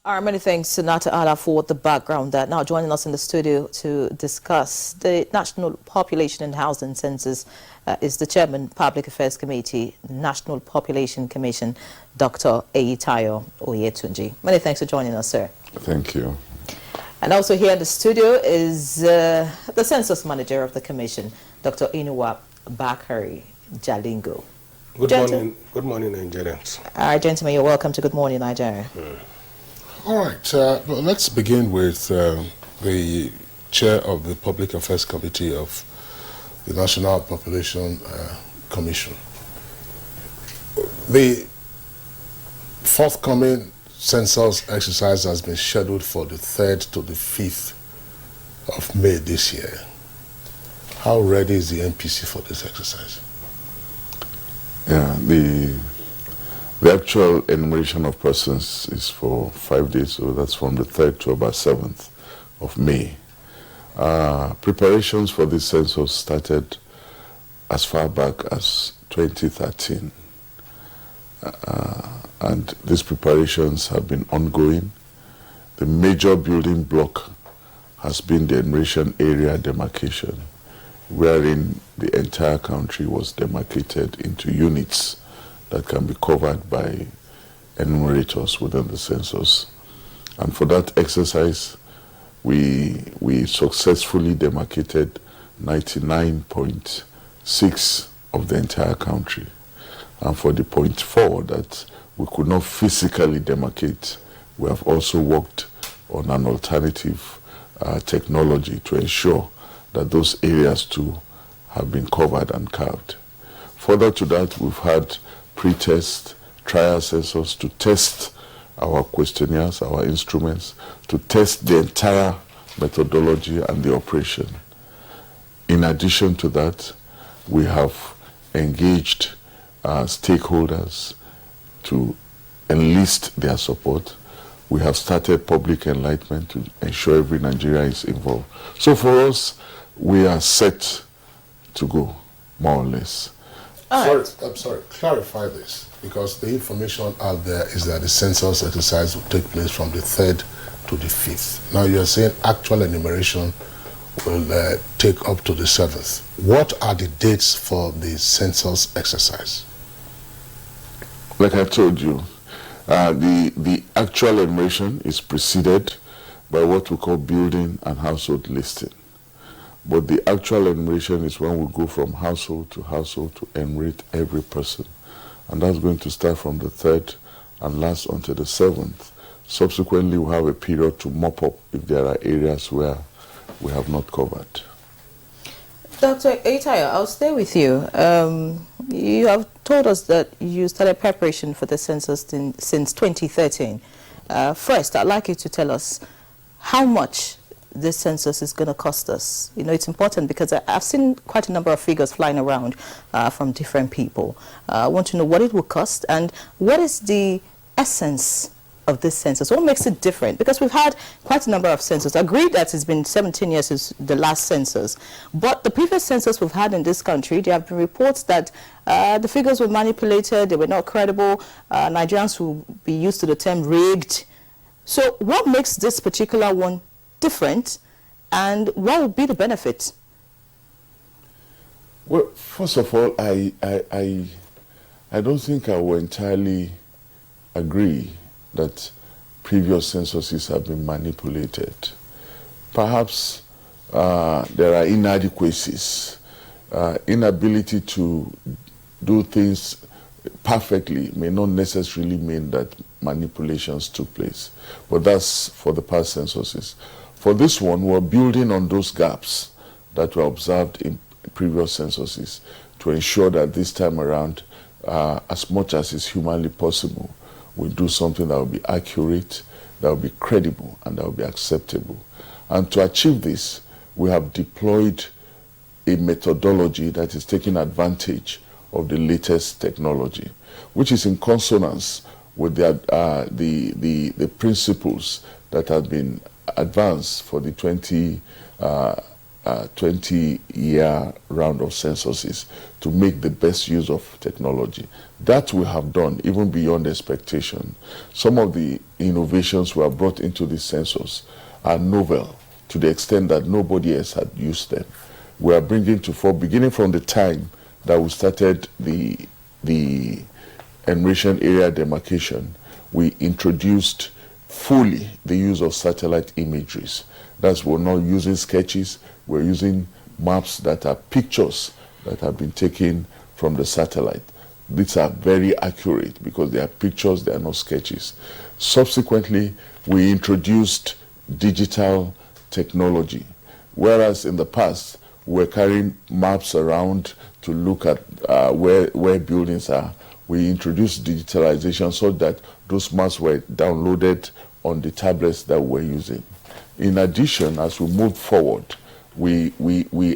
Many thanks to Nata Ala for the background that now joining us in the studio to discuss the National Population and Housing Census is the Chairman, Public Affairs Committee, National Population Commission, Dr. Eyitayo Oyetunji. Many thanks for joining us, sir. Thank you. And also here in the studio is the Census Manager of the Commission, Dr. Inuwa Bakari Jalingo. Good morning, Nigerians. All right, gentlemen, you're welcome to Good Morning, Nigeria. All right, well, let's begin with the chair of the Public Affairs Committee of the National Population Commission. The forthcoming census exercise has been scheduled for the 3rd to the 5th of May this year. How ready is the NPC for this exercise? Yeah, the actual enumeration of persons is for 5 days, so that's from the 3rd to about 7th of May. Preparations for this census started as far back as 2013. And these preparations have been ongoing. The major building block has been the enumeration area demarcation, wherein the entire country was demarcated into units that can be covered by enumerators within the census. And for that exercise, we successfully demarcated 99.6 of the entire country. And for the 0.4 that we could not physically demarcate, we have also worked on an alternative technology to ensure that those areas too have been covered and carved. Further to that, we've had pre-test trial census to test our questionnaires, our instruments, to test the entire methodology and the operation. In addition to that, we have engaged stakeholders to enlist their support. We have started public enlightenment to ensure every Nigerian is involved. So for us, we are set to go, more or less. I'm sorry, clarify this, because the information out there is that the census exercise will take place from the 3rd to the 5th. Now you're saying actual enumeration will take up to the 7th. What are the dates for the census exercise? Like I told you, the actual enumeration is preceded by what we call building and household listing. But the actual enumeration is when we go from household to enumerate every person. And that's going to start from the 3rd and last until the 7th. Subsequently, we'll have a period to mop up if there are areas where we have not covered. Dr. Eyitayo, I'll stay with you. You have told us that you started preparation for the census since 2013. First, I'd like you to tell us how much this census is going to cost us. You know, it's important because I've seen quite a number of figures flying around from different people. I want to know what it will cost and what is the essence of this census. What makes it different? Because we've had quite a number of censuses. Agreed that it's been 17 years since the last census. But the previous census we've had in this country, there have been reports that the figures were manipulated, they were not credible. Nigerians will be used to the term rigged. So what makes this particular one different, and what would be the benefit? Well, first of all, I don't think I will entirely agree that previous censuses have been manipulated. Perhaps there are inadequacies, inability to do things perfectly may not necessarily mean that manipulations took place, but that's for the past censuses. For this one, we're building on those gaps that were observed in previous censuses to ensure that this time around, as much as is humanly possible, we do something that will be accurate, that will be credible, and that will be acceptable. And to achieve this, we have deployed a methodology that is taking advantage of the latest technology, which is in consonance with the principles that have been advanced for the 20 20-year round of censuses to make the best use of technology. That we have done even beyond expectation. Some of the innovations we have brought into the census are novel to the extent that nobody else had used them. We are bringing to fore, beginning from the time that we started the enumeration area demarcation, we introduced fully the use of satellite imageries. That's, we're not using sketches, we're using maps that are pictures that have been taken from the satellite. These are very accurate because they are pictures, they are not sketches. Subsequently, we introduced digital technology, whereas in the past, we were carrying maps around to look at where buildings are. We introduced digitalization so that those maps were downloaded on the tablets that we're using. In addition, as we move forward, we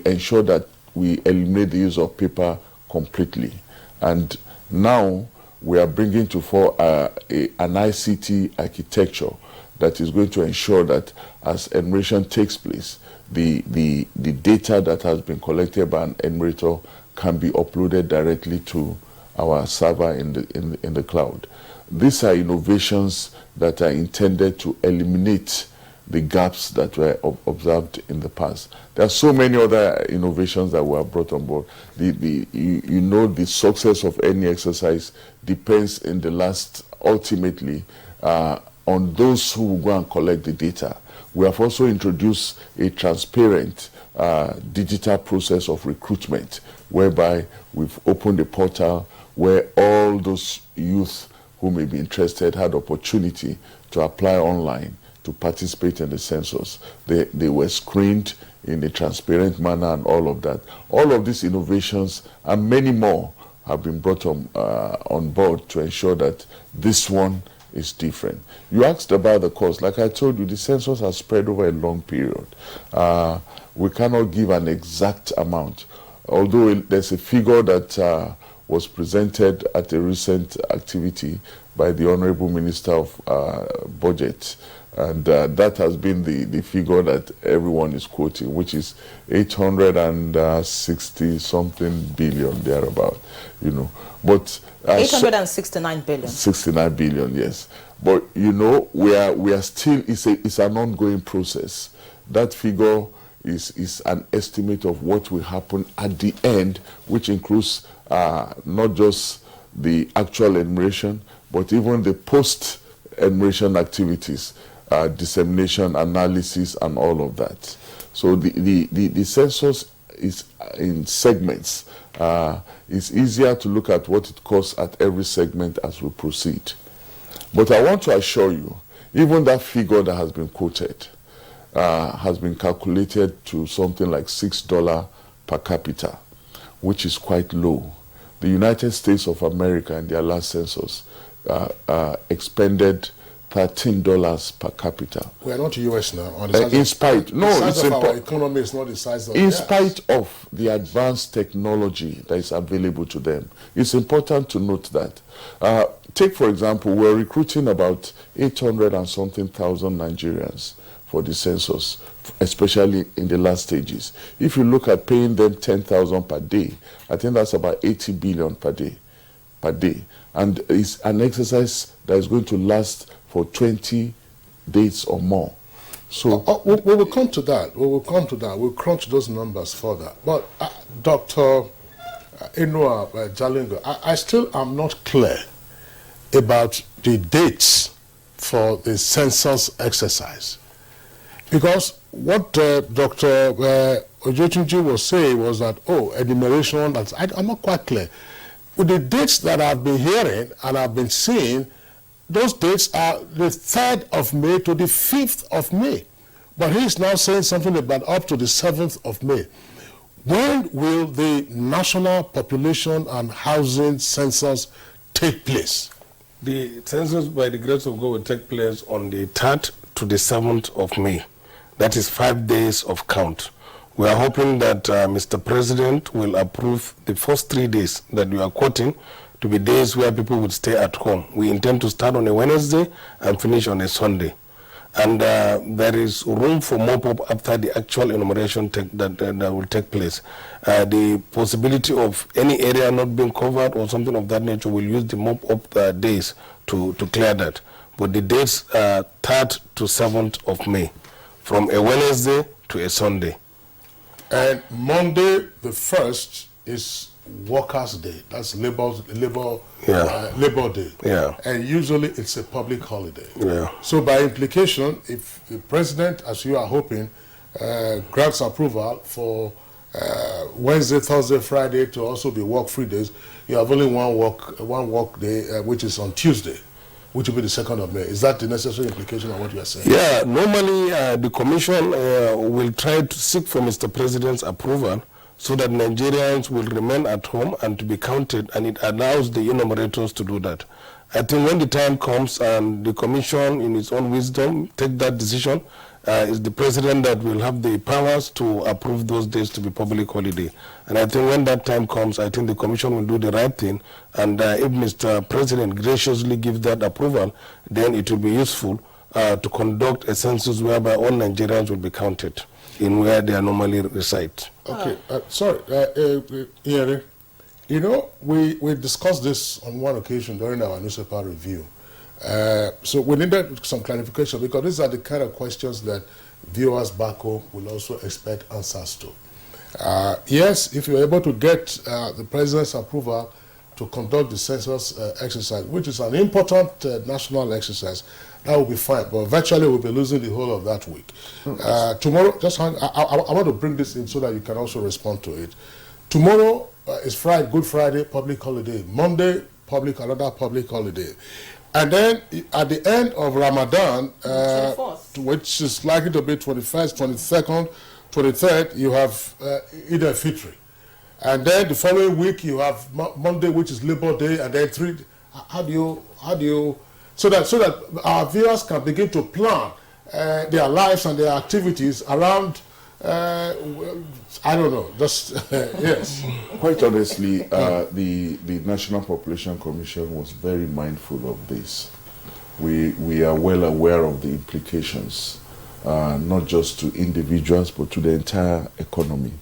ensure that we eliminate the use of paper completely. And now we are bringing to fore an ICT architecture that is going to ensure that as enumeration takes place, the data that has been collected by an enumerator can be uploaded directly to our server in the cloud. These are innovations that are intended to eliminate the gaps that were observed in the past. There are so many other innovations that were brought on board. You know, the success of any exercise depends in the last, ultimately, on those who will go and collect the data. We have also introduced a transparent digital process of recruitment, whereby we've opened a portal where all those youth who may be interested had opportunity to apply online to participate in the census. They were screened in a transparent manner and all of that. All of these innovations and many more have been brought on board to ensure that this one is different. You asked about the cost. Like I told you, the census has spread over a long period. We cannot give an exact amount, although there's a figure that was presented at a recent activity by the Honorable Minister of Budget. And that has been the figure that everyone is quoting, which is 860 something billion thereabout, you know. But 869 billion. 69 billion, yes. But you know, we are still, it's an ongoing process. That figure is an estimate of what will happen at the end, which includes not just the actual enumeration, but even the post-enumeration activities, dissemination, analysis, and all of that. So the census is in segments. It's easier to look at what it costs at every segment as we proceed. But I want to assure you, even that figure that has been quoted has been calculated to something like $6 per capita, which is quite low. The United States of America in their last census expended $13 per capita. We are not US now. On the size the size of our economy is not the size of in spite of the advanced technology that is available to them. It's important to note that. Take, for example, we're recruiting about 800 and something thousand Nigerians for the census, especially in the last stages. If you look at paying them 10,000 per day, I think that's about 80 billion per day. And it's an exercise that is going to last for 20 days or more. So we will come to that. We'll crunch those numbers further. But Dr. Inua Jalingo, I still am not clear about the dates for the census exercise. Because what Dr. Ojotunji was saying was that, enumeration, I'm not quite clear. With the dates that I've been hearing and I've been seeing, those dates are the 3rd of May to the 5th of May. But he's now saying something about up to the 7th of May. When will the National Population and Housing Census take place? The census, by the grace of God, will take place on the 3rd to the 7th of May. That is 5 days of count. We are hoping that Mr. President will approve the first 3 days that you are quoting to be days where people would stay at home. We intend to start on a Wednesday and finish on a Sunday. And there is room for mop-up after the actual enumeration that will take place. The possibility of any area not being covered or something of that nature will use the mop-up days to clear that. But the dates are 3rd to 7th of May, from a Wednesday to a Sunday. And Monday, the 1st, is Workers' Day. That's Labor Day. Yeah. And usually it's a public holiday. Yeah. So by implication, if the president, as you are hoping, grants approval for Wednesday, Thursday, Friday to also be work-free days, you have only one work day, which is on Tuesday, which will be the 2nd of May. Is that the necessary implication of what you are saying? Yeah, normally the commission will try to seek for Mr. President's approval so that Nigerians will remain at home and to be counted, and it allows the enumerators to do that. I think when the time comes and the commission in its own wisdom take that decision, it's the president that will have the powers to approve those days to be public holiday. And I think when that time comes, I think the commission will do the right thing, and if Mr. President graciously gives that approval, then it will be useful to conduct a census whereby all Nigerians will be counted in where they are normally reside. Okay, sorry, Iyere, you know, we discussed this on one occasion during our newspaper review. So we needed some clarification, because these are the kind of questions that viewers back home will also expect answers to. Yes, if you're able to get the president's approval to conduct the census exercise, which is an important national exercise, that will be fine. But virtually we'll be losing the whole of that week. Tomorrow, just hang, I want to bring this in so that you can also respond to it. Tomorrow is Friday, Good Friday, public holiday. Monday, another public holiday. And then at the end of Ramadan, which is likely to be 21st, 22nd, 23rd, you have Eid al-Fitr. And then the following week you have Monday, which is Labor Day, and then how do you so that our viewers can begin to plan their lives and their activities around I don't know, just yes. Quite honestly, the National Population Commission was very mindful of this. We are well aware of the implications, not just to individuals, but to the entire economy.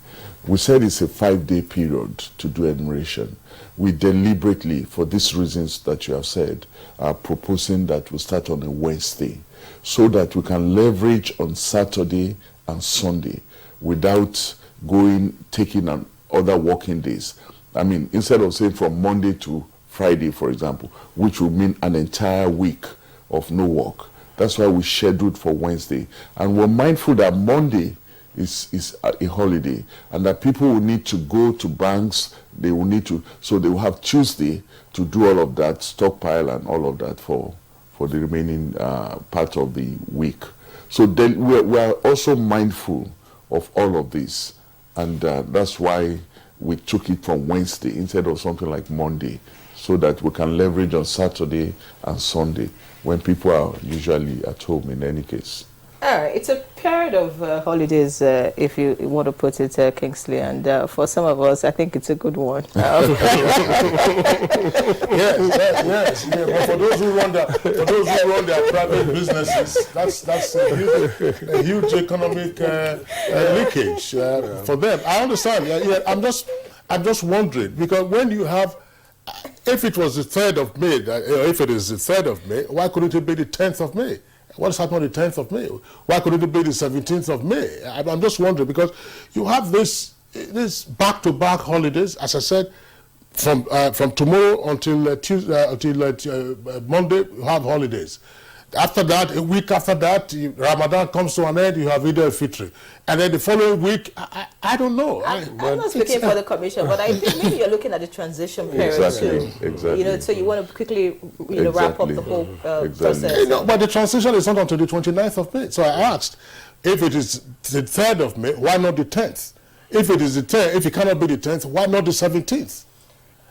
We said it's a 5-day period to do enumeration. We deliberately, for these reasons that you have said, are proposing that we start on a Wednesday, so that we can leverage on Saturday and Sunday without taking on other working days. I mean, instead of saying from Monday to Friday, for example, which would mean an entire week of no work. That's why we scheduled for Wednesday. And we're mindful that Monday is a holiday, and that people will need to go to banks, so they will have Tuesday to do all of that, stockpile and all of that for the remaining part of the week. So then we are also mindful of all of this, and that's why we took it from Wednesday instead of something like Monday, so that we can leverage on Saturday and Sunday when people are usually at home in any case. All right, it's a period of holidays, if you want to put it, Kingsley, and for some of us, I think it's a good one. Yes. But for those who run their private businesses, that's a huge economic leakage for them. I understand. Yeah, I'm just wondering, because when you have, if it was the 3rd of May, or if it is the 3rd of May, why couldn't it be the 10th of May? What's happening on the 10th of May? Why couldn't it be the 17th of May? I'm just wondering, because you have this back-to-back holidays, as I said, from tomorrow until Tuesday, until Monday, you have holidays. After that, a week after that, Ramadan comes to an end, you have Eid al-Fitr. And then the following week, I don't know. I'm not speaking for the commission, but I think maybe you're looking at the transition period too. Exactly. You know, so you want to quickly, wrap up the whole process. But the transition is not until the 29th of May. So I asked, if it is the 3rd of May, why not the 10th? If it is the 10th, if it cannot be the 10th, why not the 17th?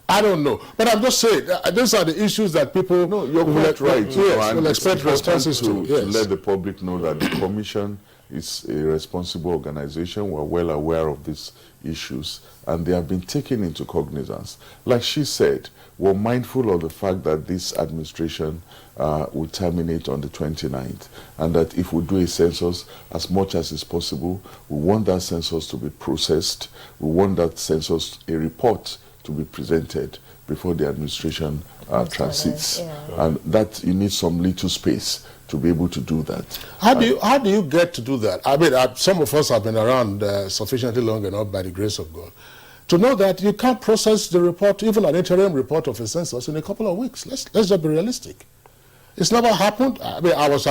I don't know, but I'm just saying these are the issues that people. No, you're quite right. Yes, will expect responses to. To let the public know that the Commission is a responsible organization. We're well aware of these issues, and they have been taken into cognizance. Like she said, we're mindful of the fact that this administration will terminate on the 29th, and that if we do a census, as much as is possible, we want that census to be processed. We want that census, a report, to be presented before the administration transits. And that you need some little space to be able to do that. How do you get to do that? I mean, some of us have been around sufficiently long enough, by the grace of God, to know that you can't process the report, even an interim report of a census, in a couple of weeks. Let's just be realistic. It's never happened. I mean, I was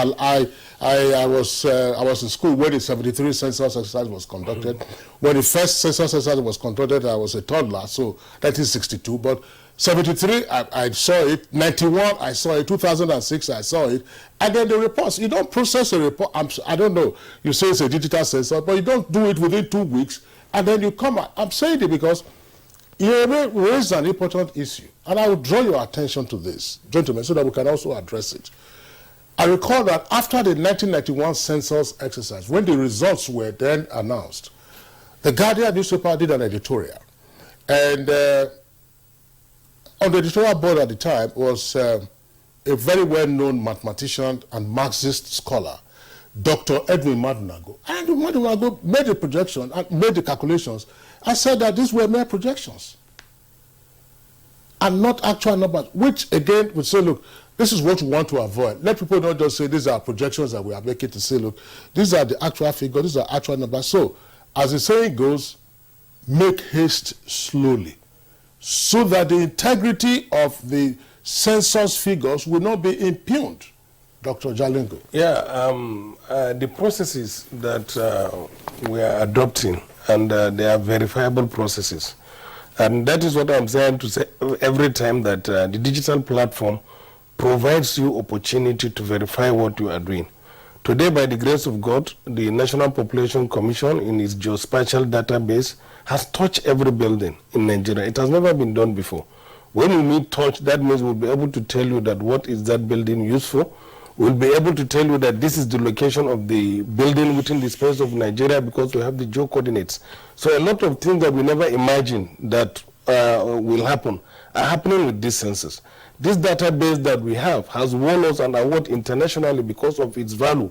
in school when the 73 census exercise was conducted. When the first census exercise was conducted, I was a toddler, so 1962. But 73, I saw it. 91, I saw it. 2006, I saw it. And then the reports. You don't process a report. I don't know. You say it's a digital census, but you don't do it within 2 weeks. And then you come out. I'm saying it because you raised an important issue. And I will draw your attention to this, gentlemen, so that we can also address it. I recall that after the 1991 census exercise, when the results were then announced, the Guardian newspaper did an editorial. And on the editorial board at the time was a very well-known mathematician and Marxist scholar, Dr. Edwin Madunago. And Madunago made a projection and made the calculations. I said that these were mere projections and not actual numbers, which again would say, look, this is what we want to avoid. Let people not just say these are projections that we are making, to say, look, these are the actual figures, these are actual numbers. So, as the saying goes, make haste slowly, so that the integrity of the census figures will not be impugned. Dr. Jalingo. Yeah, the processes that we are adopting, and they are verifiable processes. And that is what I'm saying to say every time, that the digital platform provides you opportunity to verify what you are doing. Today, by the grace of God, the National Population Commission in its geospatial database has touched every building in Nigeria. It has never been done before. When you mean touch, that means we'll be able to tell you that what is that building used for. We'll be able to tell you that this is the location of the building within the space of Nigeria, because we have the geo coordinates. So a lot of things that we never imagined that will happen are happening with this census. This database that we have has won us an award internationally because of its value.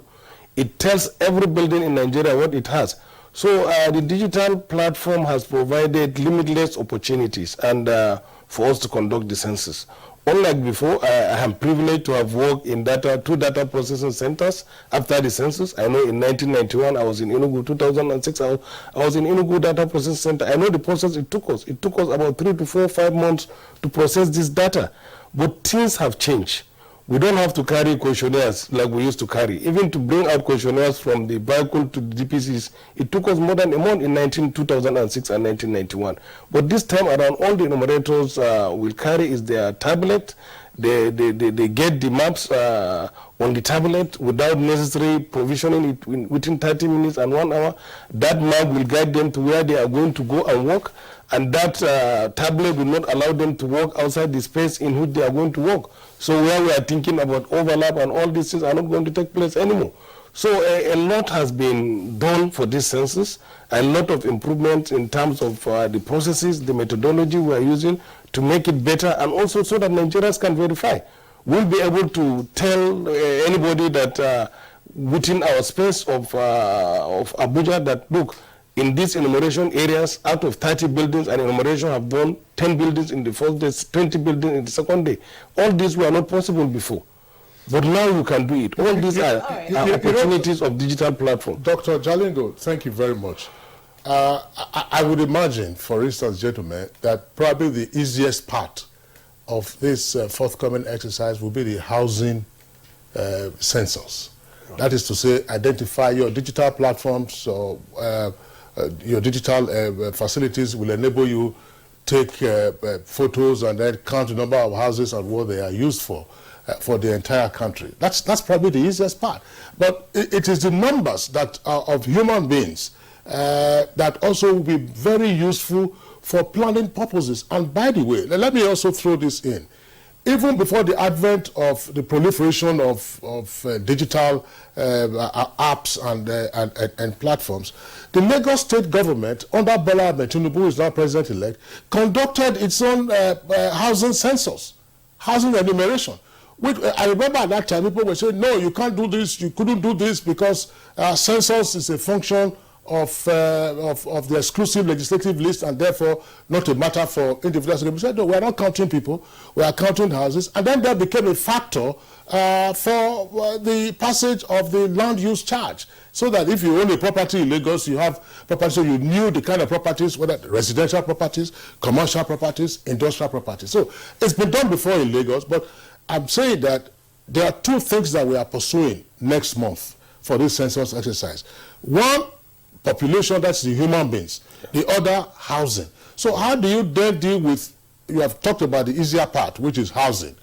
It tells every building in Nigeria what it has. So the digital platform has provided limitless opportunities and for us to conduct the census. Unlike before, I am privileged to have worked in two data processing centers after the census. I know in 1991 I was in Enugu, 2006 I was in Enugu Data Processing Center. I know the process it took us. It took us about 3 to 4, 5 months to process this data. But things have changed. We don't have to carry questionnaires like we used to carry. Even to bring out questionnaires from the vehicle to the DPCs, it took us more than a month in 2006 and 1991. But this time around, all the enumerators will carry is their tablet. They get the maps on the tablet without necessary provisioning it within 30 minutes and 1 hour. That map will guide them to where they are going to go and work. And that tablet will not allow them to work outside the space in which they are going to work. So where we are thinking about overlap and all these things are not going to take place anymore. So a lot has been done for this census, a lot of improvements in terms of the processes, the methodology we are using to make it better, and also so that Nigerians can verify. We'll be able to tell anybody that within our space of Abuja that, look, in these enumeration areas, out of 30 buildings, an enumeration have done 10 buildings in the first day, 20 buildings in the second day. All these were not possible before. But now you can do it. All these are opportunities of digital platform. Dr. Jalingo, thank you very much. I would imagine, for instance, gentlemen, that probably the easiest part of this forthcoming exercise will be the housing census. That is to say, identify your digital platforms or your digital facilities will enable you take photos and then count the number of houses and what they are used for the entire country. That's probably the easiest part. But it is the numbers that are of human beings that also will be very useful for planning purposes. And by the way, let me also throw this in. Even before the advent of the proliferation of digital apps and platforms, the Lagos state government, under Bola Ahmed Tinubu, who is now president-elect, conducted its own housing census, housing enumeration, I remember at that time people were saying, no, you can't do this, you couldn't do this because census is a function of the exclusive legislative list and therefore not a matter for individuals. We said, no, we are not counting people, we are counting houses. And then that became a factor for the passage of the land use charge. So that if you own a property in Lagos, you have property, so you knew the kind of properties, whether residential properties, commercial properties, industrial properties. So it's been done before in Lagos, but I'm saying that there are two things that we are pursuing next month for this census exercise. One, population, that's the human beings. The other, housing. So how do you then deal with, you have talked about the easier part, which is housing.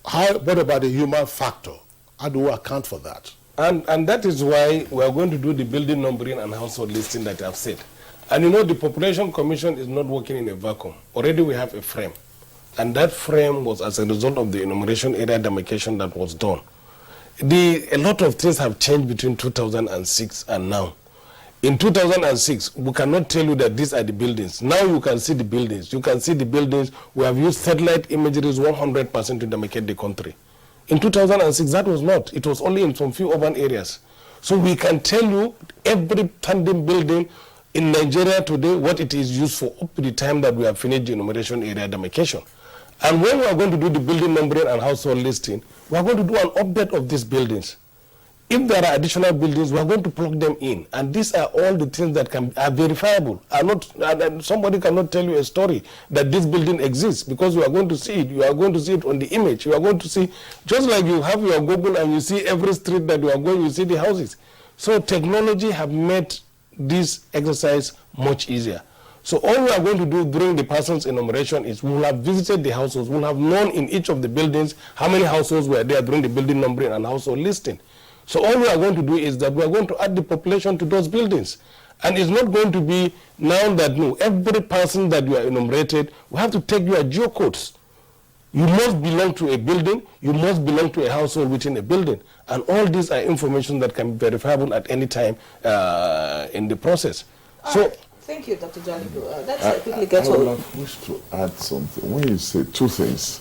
What about the human factor? How do we account for that? And that is why we are going to do the building numbering and household listing that I've said. And you know, the Population Commission is not working in a vacuum. Already we have a frame. And that frame was as a result of the enumeration area demarcation that was done. A lot of things have changed between 2006 and now. In 2006, we cannot tell you that these are the buildings. Now you can see the buildings. You can see the buildings. We have used satellite imageries 100% to demarcate the country. In 2006, that was not. It was only in some few urban areas. So we can tell you every tandem building in Nigeria today, what it is used for up to the time that we have finished the enumeration area demarcation. And when we are going to do the building numbering and household listing, we are going to do an update of these buildings. If there are additional buildings, we are going to plug them in. And these are all the things that are verifiable. Somebody cannot tell you a story that this building exists because you are going to see it. You are going to see it on the image. You are going to see, just like you have your Google and you see every street that you are going, you see the houses. So technology have made this exercise much easier. So all we are going to do during the person's enumeration is we will have visited the households. We will have known in each of the buildings how many households were there during the building numbering and household listing. So all we are going to do is that we are going to add the population to those buildings. And it's not going to be now that no, every person that you are enumerated, we have to take your geocodes. You must belong to a building, you must belong to a household within a building. And all these are information that can be verifiable at any time in the process. Thank you, Dr. Jalibu. Let's quickly get I would have wished to add something. When you say two things,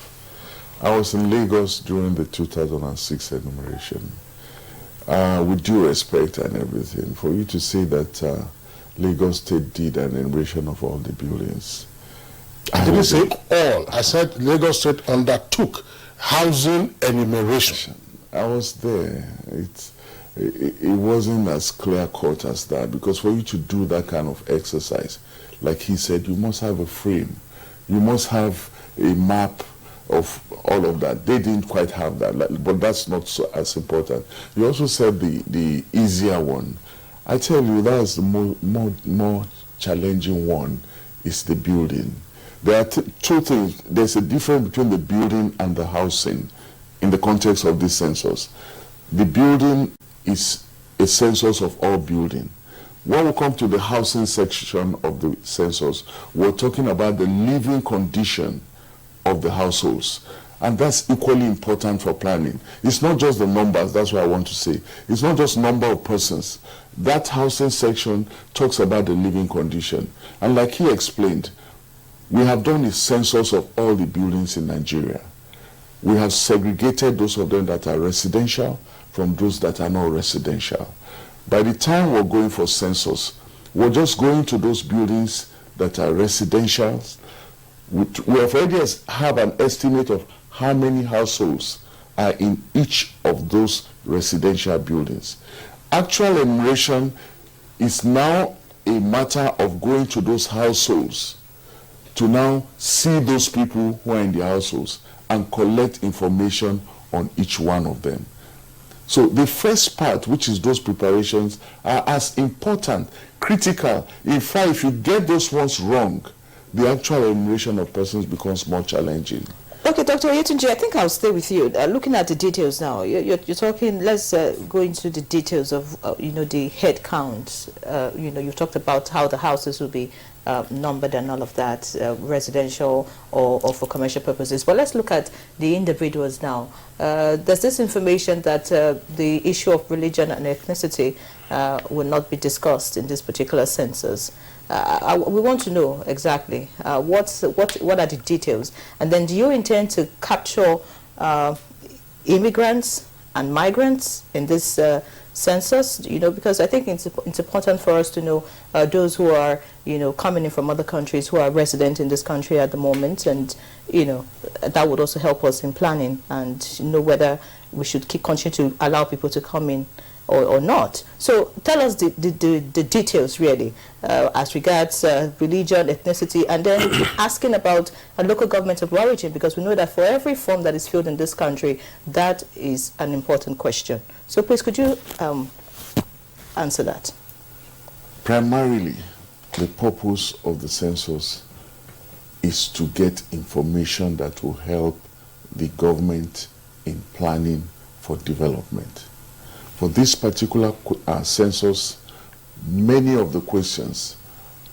I was in Lagos during the 2006 enumeration. With due respect and everything, for you to say that Lagos State did an enumeration of all the buildings. I didn't say all. I said Lagos State undertook housing enumeration. I was there. It wasn't as clear-cut as that, because for you to do that kind of exercise, like he said, you must have a frame. You must have a map of all of that. They didn't quite have that, but that's not as important. You also said the easier one. I tell you, that's the more challenging one, is the building. There are two things. There's a difference between the building and the housing in the context of this census. The building is a census of all building. When we come to the housing section of the census, we're talking about the living condition of the households. And that's equally important for planning. It's not just the numbers, that's what I want to say. It's not just number of persons. That housing section talks about the living condition. And like he explained, we have done a census of all the buildings in Nigeria. We have segregated those of them that are residential from those that are not residential. By the time we're going for census, we're just going to those buildings that are residential. We have already have an estimate of how many households are in each of those residential buildings. Actual enumeration is now a matter of going to those households to now see those people who are in the households and collect information on each one of them. So the first part, which is those preparations, are as important, critical. In fact, if you get those ones wrong, the actual enumeration of persons becomes more challenging. Okay, Dr. Oyetunji, I think I'll stay with you. Looking at the details now, you're talking, let's go into the details of, the head count. You've talked about how the houses will be numbered and all of that, residential or for commercial purposes. But let's look at the individuals now. There's this information that the issue of religion and ethnicity will not be discussed in this particular census. We want to know exactly what are the details, and then do you intend to capture immigrants and migrants in this census, because I think it's important for us to know those who are, coming in from other countries who are resident in this country at the moment, and, that would also help us in planning and know whether we should continue to allow people to come in or not. So tell us the details really as regards religion, ethnicity, and then asking about a local government of origin, because we know that for every form that is filled in this country, that is an important question. So please, could you answer that? Primarily, the purpose of the census is to get information that will help the government in planning for development. For this particular census, many of the questions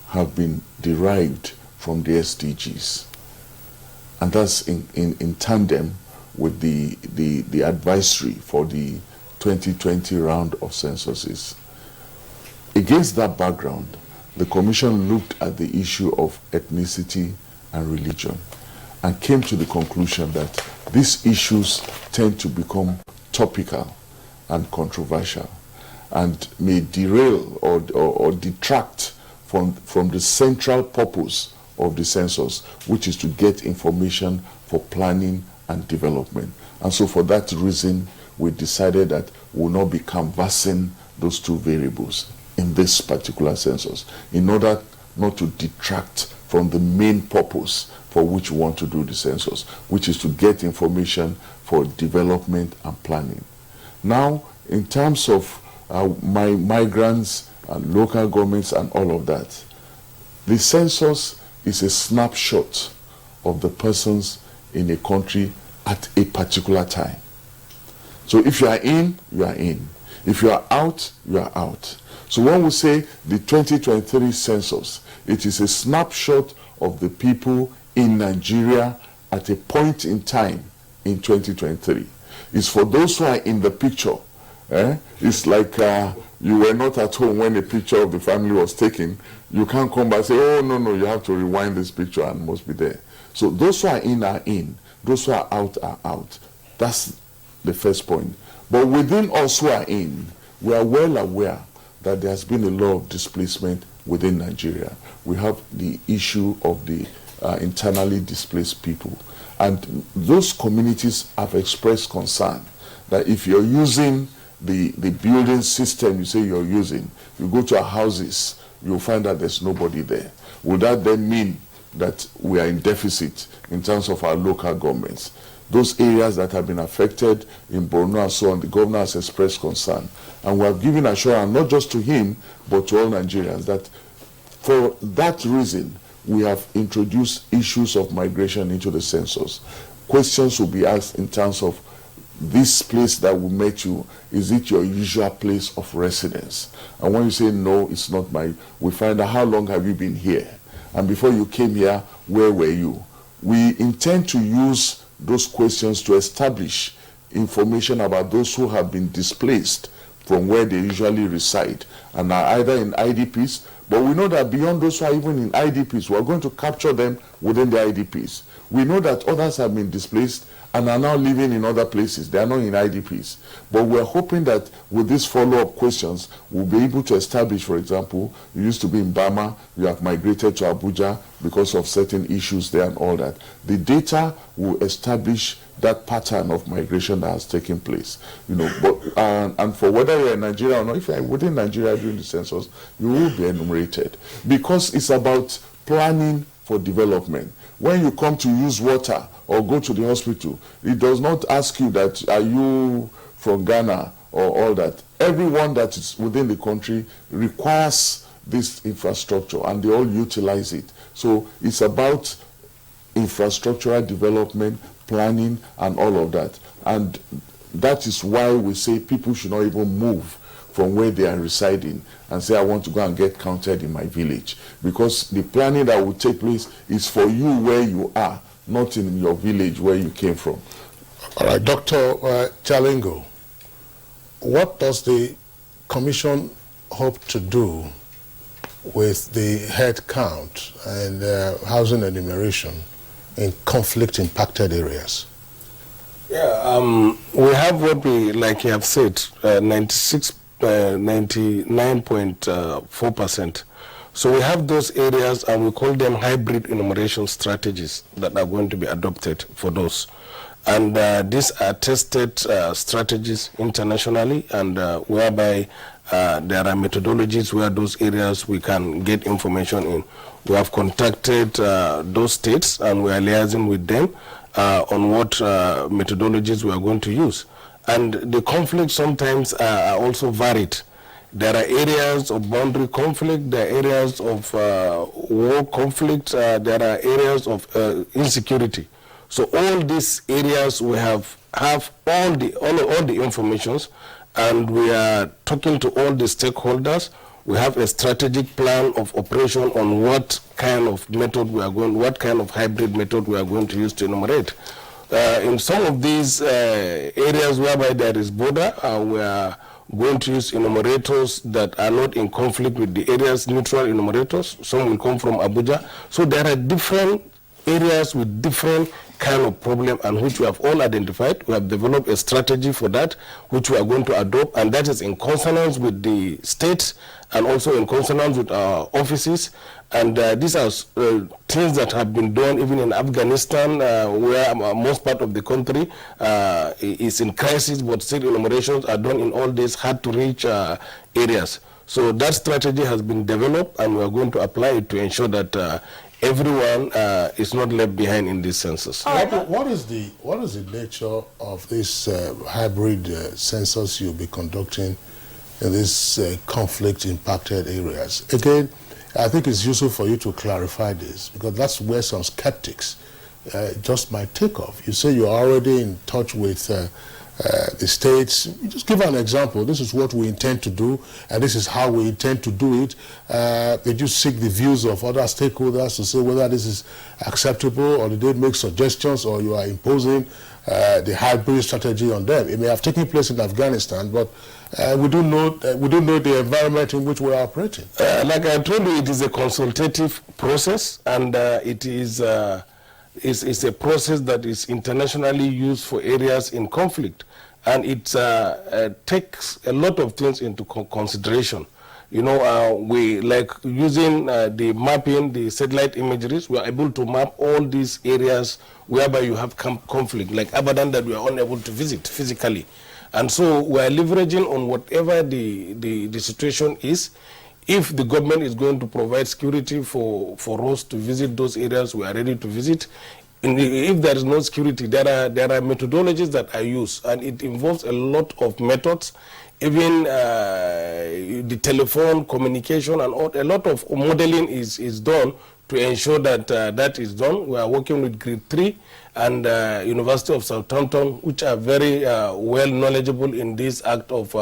have been derived from the SDGs, and that's in tandem with the advisory for the 2020 round of censuses. Against that background, the Commission looked at the issue of ethnicity and religion and came to the conclusion that these issues tend to become topical and controversial and may derail or detract from the central purpose of the census, which is to get information for planning and development. And so for that reason, we decided that we will not be canvassing those two variables in this particular census in order not to detract from the main purpose for which we want to do the census, which is to get information for development and planning. Now, in terms of migrants and local governments and all of that, the census is a snapshot of the persons in a country at a particular time. So if you are in, you are in. If you are out, you are out. So when we say the 2023 census, it is a snapshot of the people in Nigeria at a point in time in 2023. It's for those who are in the picture. It's like you were not at home when a picture of the family was taken. You can't come back and say, oh, no, you have to rewind this picture and must be there. So those who are in. Those who are out. That's the first point. But within us who are in, we are well aware that there has been a lot of displacement within Nigeria. We have the issue of the internally displaced people. And those communities have expressed concern that if you're using the building system you say you're using, you go to our houses, you'll find that there's nobody there. Would that then mean that we are in deficit in terms of our local governments? Those areas that have been affected in Borno and so on, the governor has expressed concern. And we have given assurance, not just to him, but to all Nigerians, that for that reason, we have introduced issues of migration into the census. Questions will be asked in terms of this place that we met you, is it your usual place of residence? And when you say no, it's not we find out how long have you been here? And before you came here, where were you? We intend to use those questions to establish information about those who have been displaced from where they usually reside and are either in IDPs, but we know that beyond those who are even in IDPs, we are going to capture them within the IDPs. We know that others have been displaced and are now living in other places. They are not in IDPs. But we're hoping that with these follow-up questions, we'll be able to establish, for example, you used to be in Bama, you have migrated to Abuja because of certain issues there and all that. The data will establish that pattern of migration that has taken place. But and for whether you're in Nigeria or not, if you're within Nigeria during the census, you will be enumerated. Because it's about planning for development. When you come to use water or go to the hospital, it does not ask you that, are you from Ghana or all that. Everyone that is within the country requires this infrastructure and they all utilize it. So it's about infrastructural development, planning, and all of that. And that is why we say people should not even move from where they are residing and say, I want to go and get counted in my village. Because the planning that will take place is for you where you are, not in your village where you came from. All right, Dr. Chalingo, what does the Commission hope to do with the head count and housing enumeration in conflict-impacted areas? Yeah, we have what we, like you have said, 99.4%. So we have those areas, and we call them hybrid enumeration strategies that are going to be adopted for those. And these are tested strategies internationally, and whereby there are methodologies where those areas we can get information in. We have contacted those states, and we are liaising with them on what methodologies we are going to use. And the conflicts sometimes are also varied. There are areas of boundary conflict, there are areas of war conflict, there are areas of insecurity. So all these areas we have all the informations, and we are talking to all the stakeholders. We have a strategic plan of operation on what kind of method we are going, what kind of hybrid method we are going to use to enumerate. In some of these areas whereby there is border, we are going to use enumerators that are not in conflict with the areas, neutral enumerators. Some will come from Abuja. So there are different areas with different kind of problem, and which we have all identified. We have developed a strategy for that, which we are going to adopt, and that is in consonance with the states and also in consonance with our offices. And these are things that have been done even in Afghanistan, where most part of the country is in crisis, but still enumerations are done in all these hard-to-reach areas. So that strategy has been developed, and we are going to apply it to ensure that everyone is not left behind in this census. What is the nature of this hybrid census you'll be conducting in these conflict-impacted areas? Again, I think it's useful for you to clarify this, because that's where some skeptics just might take off. You say you're already in touch with the states. Just give an example. This is what we intend to do, and this is how we intend to do it. Did you seek the views of other stakeholders to say whether this is acceptable, or did they make suggestions, or you are imposing the hybrid strategy on them? It may have taken place in Afghanistan, but we do know the environment in which we are operating. Like I told you, it is a consultative process, and it is it's a process that is internationally used for areas in conflict, and it takes a lot of things into consideration. You know, we like using the mapping, the satellite imageries. We are able to map all these areas whereby you have conflict, like Abadan, that we are unable to visit physically. And so we are leveraging on whatever the situation is. If the government is going to provide security for us to visit those areas, we are ready to visit. If there is no security, there are methodologies that are used, and it involves a lot of methods, even the telephone communication, and a lot of modeling is done to ensure that that is done. We are working with Grade 3 and University of Southampton, which are very well knowledgeable in this act of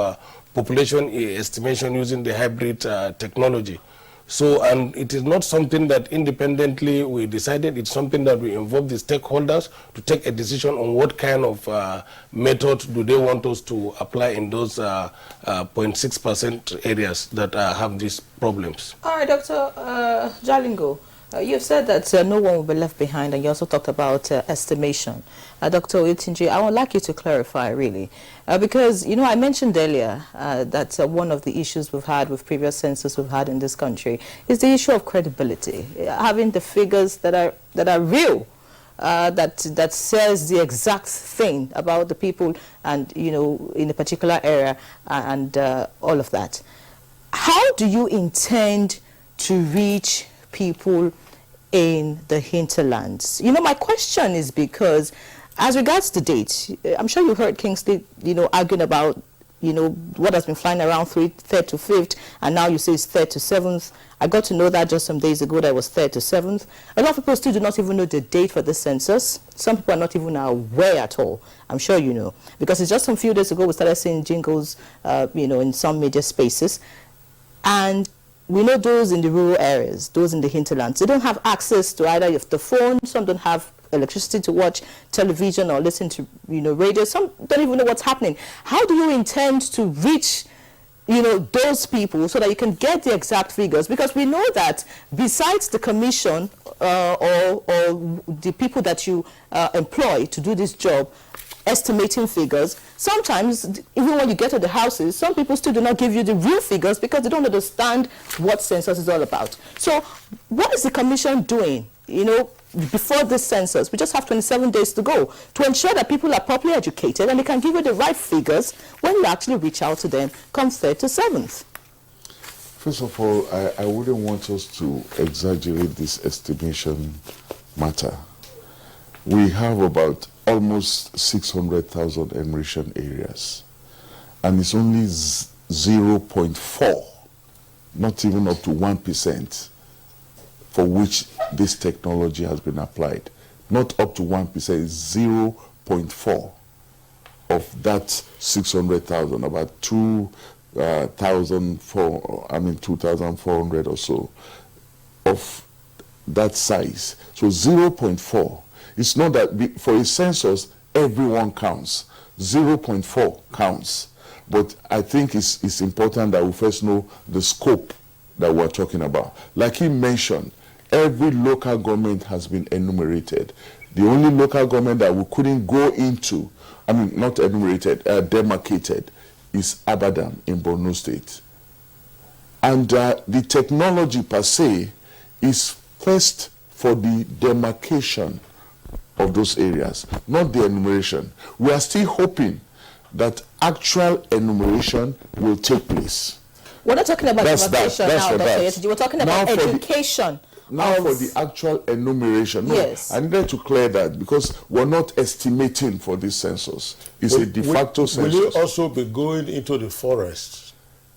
population estimation using the hybrid technology. So, and it is not something that independently we decided. It's something that we involve the stakeholders to take a decision on what kind of method do they want us to apply in those 0.6% areas that have these problems. All right, Dr. Jalingo. You've said that no one will be left behind, and you also talked about estimation. Dr. Oyetunji, I would like you to clarify, really, because, you know, I mentioned earlier that one of the issues we've had with previous census we've had in this country is the issue of credibility, having the figures that are real, that says the exact thing about the people and, you know, in a particular area and all of that. How do you intend to reach people in the hinterlands? You know, my question is because as regards the date, I'm sure you heard Kingsley, you know, arguing about, you know, what has been flying around 3rd to 5th, and now you say it's 3rd to 7th. I got to know that just some days ago that it was 3rd to 7th. A lot of people still do not even know the date for the census. Some people are not even aware at all. I'm sure you know, because it's just some few days ago we started seeing jingles, you know, in some major spaces. And we know those in the rural areas, those in the hinterlands, they don't have access to either the phone. Some don't have electricity to watch television or listen to, you know, radio. Some don't even know what's happening. How do you intend to reach, you know, those people so that you can get the exact figures? Because we know that besides the commission or the people that you employ to do this job, estimating figures. Sometimes, even when you get to the houses, some people still do not give you the real figures because they don't understand what census is all about. So what is the commission doing, before this census? We just have 27 days to go to ensure that people are properly educated and they can give you the right figures when you actually reach out to them come 3rd to 7th. First of all, I wouldn't want us to exaggerate this estimation matter. We have about almost 600,000 enumeration areas, and it's only 0.4, not even up to 1%, for which this technology has been applied. Not up to 1%, it's 0.4 of that 600,000, about 2,400 or so of that size. So 0.4. It's not that for a census, everyone counts. 0.4 counts. But I think it's important that we first know the scope that we're talking about. Like he mentioned, every local government has been enumerated. The only local government that we couldn't go into, not enumerated, demarcated, is Abadan in Borno State. And the technology per se is first for the demarcation of those areas, not the enumeration. We are still hoping that actual enumeration will take place. We're not talking about demarcation now, Dr. Yetuji. We're talking about education. Now for the actual enumeration. No, yes. I needed to clear that because we're not estimating for this census. It's a de facto census. Will you also be going into the forests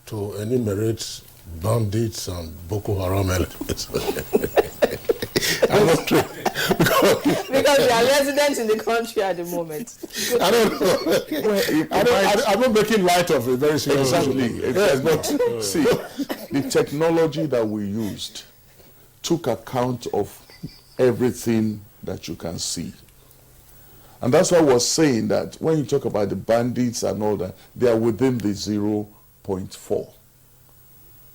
to enumerate bandits and Boko Haram elements? I'm not sure. Because they are residents in the country at the moment. I don't know. I'm not making light of it very seriously. Exactly. Yes, but see, the technology that we used took account of everything that you can see. And that's why I was saying that when you talk about the bandits and all that, they are within the 0.4.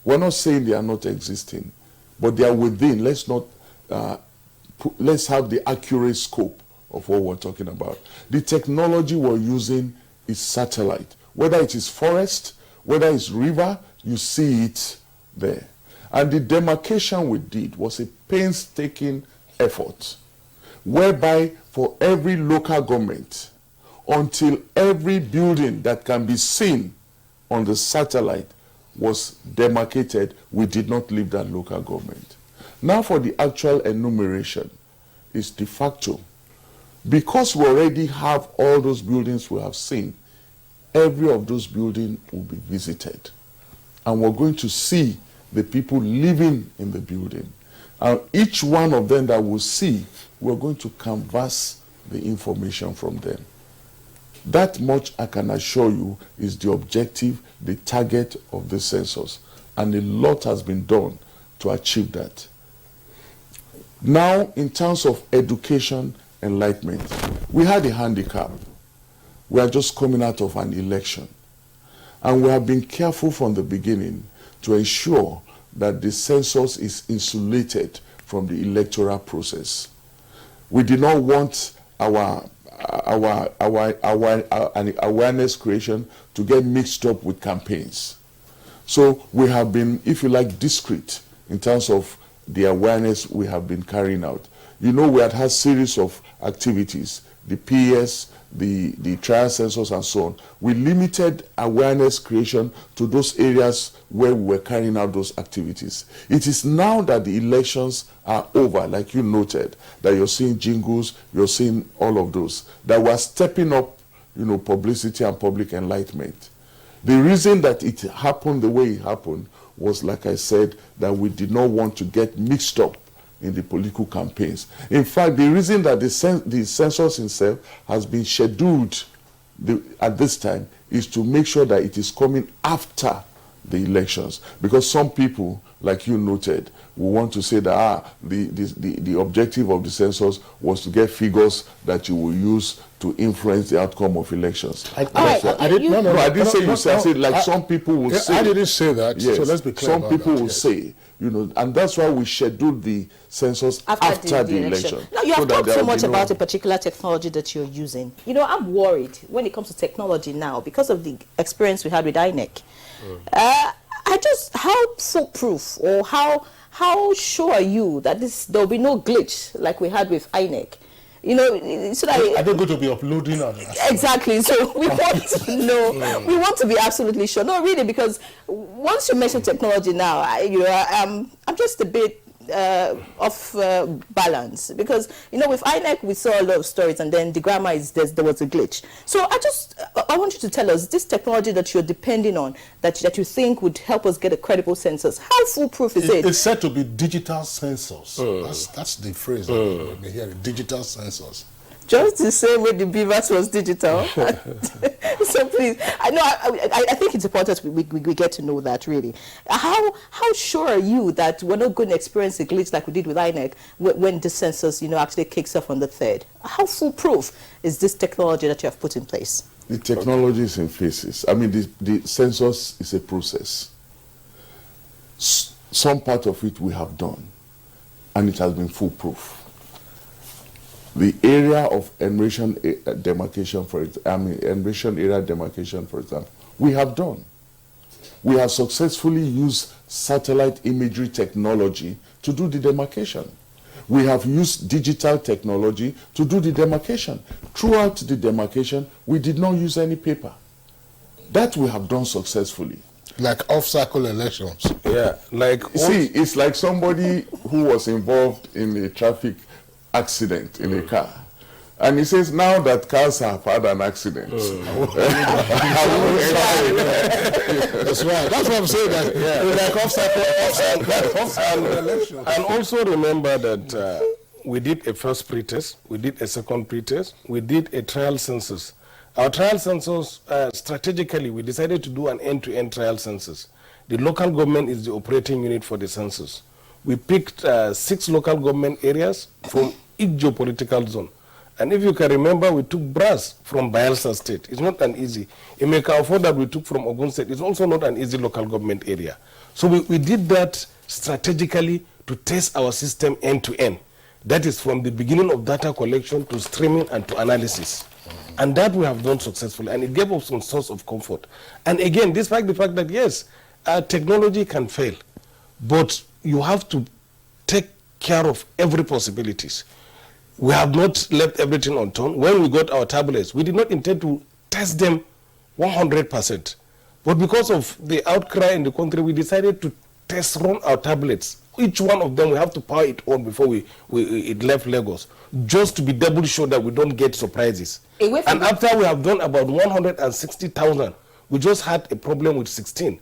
We're not saying they are not existing, but they are within. Let's not, let's have the accurate scope of what we're talking about. The technology we're using is satellite. Whether it is forest, whether it's river, you see it there. And the demarcation we did was a painstaking effort, whereby for every local government, until every building that can be seen on the satellite was demarcated, we did not leave that local government. Now for the actual enumeration, it's de facto. Because we already have all those buildings we have seen, every of those buildings will be visited. And we're going to see the people living in the building. And each one of them that we'll see, we're going to canvass the information from them. That much I can assure you is the objective, the target of the census. And a lot has been done to achieve that. Now, in terms of education, enlightenment, we had a handicap. We are just coming out of an election. And we have been careful from the beginning to ensure that the census is insulated from the electoral process. We did not want our awareness creation to get mixed up with campaigns. So we have been, if you like, discreet in terms of the awareness we have been carrying out. You know, we had series of activities, the PS, the trial census and so on. We limited awareness creation to those areas where we were carrying out those activities. It is now that the elections are over, like you noted, that you're seeing jingles, you're seeing all of those, that we're stepping up, publicity and public enlightenment. The reason that it happened the way it happened was, like I said, that we did not want to get mixed up in the political campaigns. In fact, the reason that the census itself has been scheduled at this time is to make sure that it is coming after the elections. Because some people, like you noted, will want to say that the objective of the census was to get figures that you will use to influence the outcome of elections. I didn't say you say. I said like some people will say. I didn't say that. Yes, so let's be clear. Some people will say, and that's why we scheduled the census after the election. Now, you have talked so much about a particular technology that you're using. I'm worried when it comes to technology now because of the experience we had with INEC. How foolproof or how sure are you that there will be no glitch like we had with INEC? So that are they going to be uploading on that? Exactly. So we want to know. We want to be absolutely sure. No, really, because once you mention technology now, I'm just a bit off balance because with INEC we saw a lot of stories, and then the grammar is there was a glitch. So I want you to tell us this technology that you're depending on that you think would help us get a credible census. How foolproof is it? It's said to be digital census. That's the phrase that we hear. Digital census. Just the same way the Beavers was digital. So please, I think it's important we get to know that really. How sure are you that we're not going to experience a glitch like we did with INEC when the census actually kicks off on the 3rd? How foolproof is this technology that you have put in place? The technology is in phases. I mean, the census is a process. Some part of it we have done, and it has been foolproof. The area of enumeration demarcation, enumeration area demarcation, for example, we have done. We have successfully used satellite imagery technology to do the demarcation. We have used digital technology to do the demarcation. Throughout the demarcation, we did not use any paper. That we have done successfully. Like off-cycle elections. Yeah, it's like somebody who was involved in a traffic accident in a car, and he says now that cars have had an accident. That's right. That's what I'm saying. And also remember that we did a first pretest, we did a second pretest, we did a trial census. Our trial census, strategically, we decided to do an end-to-end trial census. The local government is the operating unit for the census. We picked 6 local government areas from each geopolitical zone. And if you can remember, we took brass from Bayelsa State. It's not an easy. Imekafo that we took from Ogun State is also not an easy local government area. So we did that strategically to test our system end to end. That is from the beginning of data collection to streaming and to analysis. And that we have done successfully. And it gave us some source of comfort. And again, despite the fact that, yes, technology can fail, but you have to take care of every possibilities. We have not left everything unturned. When we got our tablets, we did not intend to test them 100%. But because of the outcry in the country, we decided to run our tablets. Each one of them, we have to power it on before it left Lagos, just to be double sure that we don't get surprises. And after we have done about 160,000, we just had a problem with 16.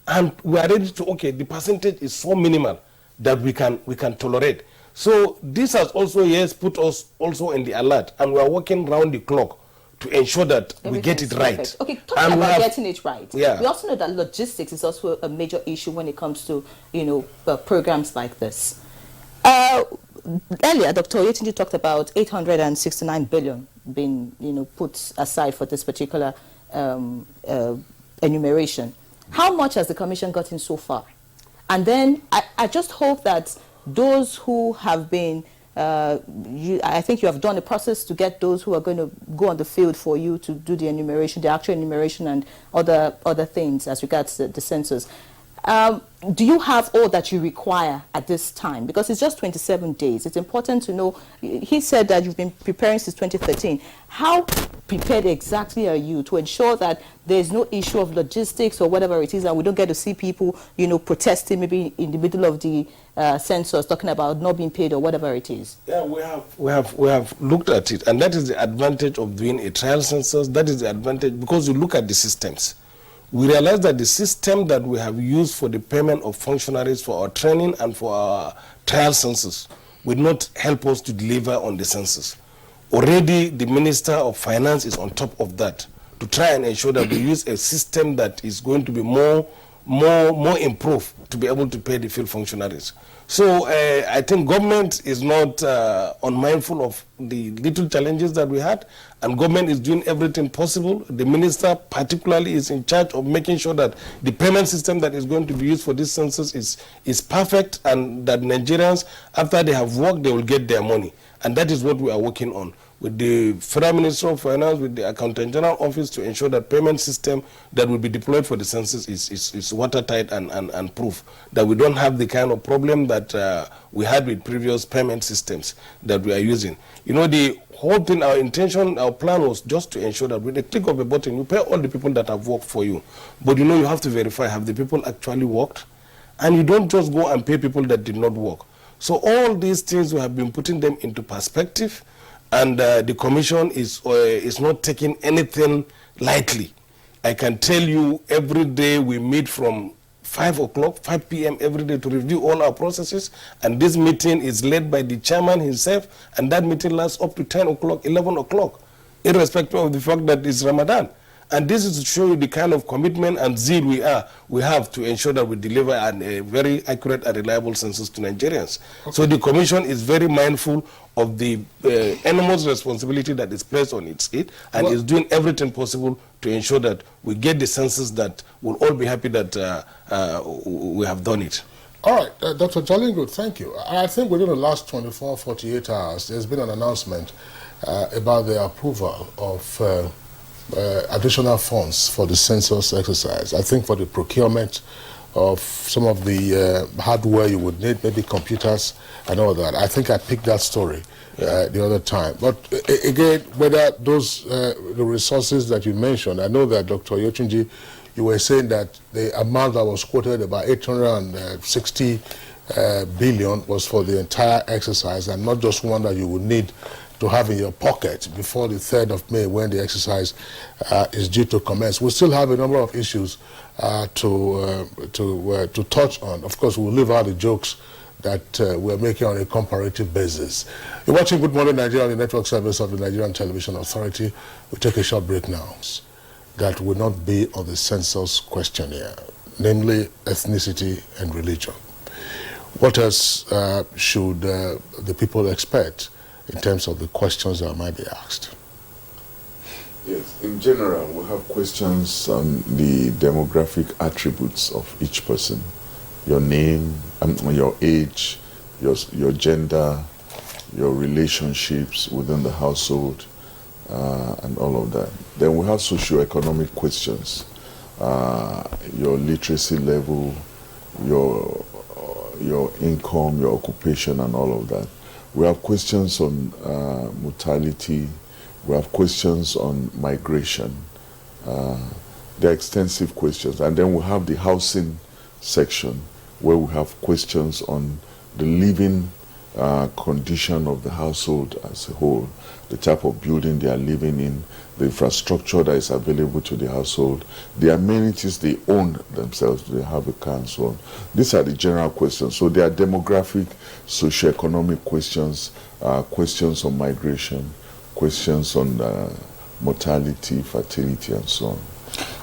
And we are ready to, the percentage is so minimal that we can tolerate. So this has also, put us also in the alert, and we are working round the clock to ensure that we get it right. Perfect. Okay, talking about getting it right. Yeah. We also know that logistics is also a major issue when it comes to, programs like this. Earlier, Dr. Oyetunji talked about 869 billion being, put aside for this particular enumeration. How much has the Commission gotten so far? And then I just hope that those who have been, I think you have done a process to get those who are going to go on the field for you to do the enumeration, the actual enumeration and other things as regards the census. Do you have all that you require at this time? Because it's just 27 days. It's important to know. He said that you've been preparing since 2013. How prepared exactly are you to ensure that there's no issue of logistics or whatever it is, and we don't get to see people, protesting maybe in the middle of the census, talking about not being paid or whatever it is? Yeah, we have looked at it, and that is the advantage of doing a trial census. That is the advantage because you look at the systems. We realize that the system that we have used for the payment of functionaries for our training and for our trial census will not help us to deliver on the census. Already the Minister of Finance is on top of that to try and ensure that we use a system that is going to be more more improved to be able to pay the field functionaries. So I think government is not unmindful of the little challenges that we had, and government is doing everything possible. The minister particularly is in charge of making sure that the payment system that is going to be used for this census is perfect, and that Nigerians, after they have worked, they will get their money. And that is what we are working on with the Federal Minister of Finance, with the Accountant General Office, to ensure that payment system that will be deployed for the census is watertight and proof, that we don't have the kind of problem that we had with previous payment systems that we are using. You know, the whole thing, our intention, our plan was just to ensure that with the click of a button, you pay all the people that have worked for you. But you know, you have to verify, have the people actually worked? And you don't just go and pay people that did not work. So all these things, we have been putting them into perspective, and the commission is not taking anything lightly. I can tell you, every day we meet from 5 p.m. every day to review all our processes, and this meeting is led by the chairman himself, and that meeting lasts up to 10 o'clock, 11 o'clock, irrespective of the fact that it's Ramadan. And this is to show you the kind of commitment and zeal we have to ensure that we deliver a very accurate and reliable census to Nigerians. Okay. So the commission is very mindful of the enormous responsibility that is placed on its head, and is doing everything possible to ensure that we get the census that we'll all be happy that we have done it. All right, Dr. Jalingo, thank you. I think within the last 24, 48 hours, there's been an announcement about the approval of additional funds for the census exercise. I think for the procurement of some of the hardware you would need, maybe computers and all that. I think I picked that story the other time. But again, whether those the resources that you mentioned, I know that Dr. Yotunji, you were saying that the amount that was quoted, about 860 billion, was for the entire exercise, and not just one that you would need to have in your pocket before the 3rd of May, when the exercise is due to commence. We still have a number of issues to touch on. Of course, we'll leave out the jokes that we're making on a comparative basis. You're watching Good Morning Nigeria on the network service of the Nigerian Television Authority. We'll take a short break now. That will not be on the census questionnaire, namely ethnicity and religion. What else should the people expect in terms of the questions that might be asked? Yes, in general, we have questions on the demographic attributes of each person. Your name, your age, your gender, your relationships within the household, and all of that. Then we have socioeconomic questions, your literacy level, your income, your occupation, and all of that. We have questions on mortality. We have questions on migration. They're extensive questions. And then we have the housing section, where we have questions on the living condition of the household as a whole, the type of building they are living in, the infrastructure that is available to the household, the amenities they own themselves, do they have a car and so on. These are the general questions. So there are demographic, socioeconomic questions, questions on migration, questions on mortality, fertility, and so on.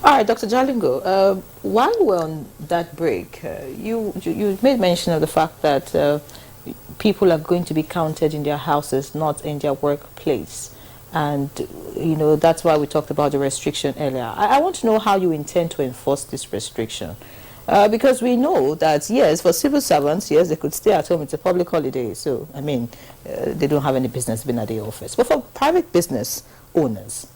All right, Dr. Jalingo, while we're on that break, you made mention of the fact that people are going to be counted in their houses, not in their workplace. And, you know, that's why we talked about the restriction earlier. I want to know how you intend to enforce this restriction. Because we know that, yes, for civil servants, yes, they could stay at home. It's a public holiday. So, I mean, they don't have any business being at the office. But for private business owners,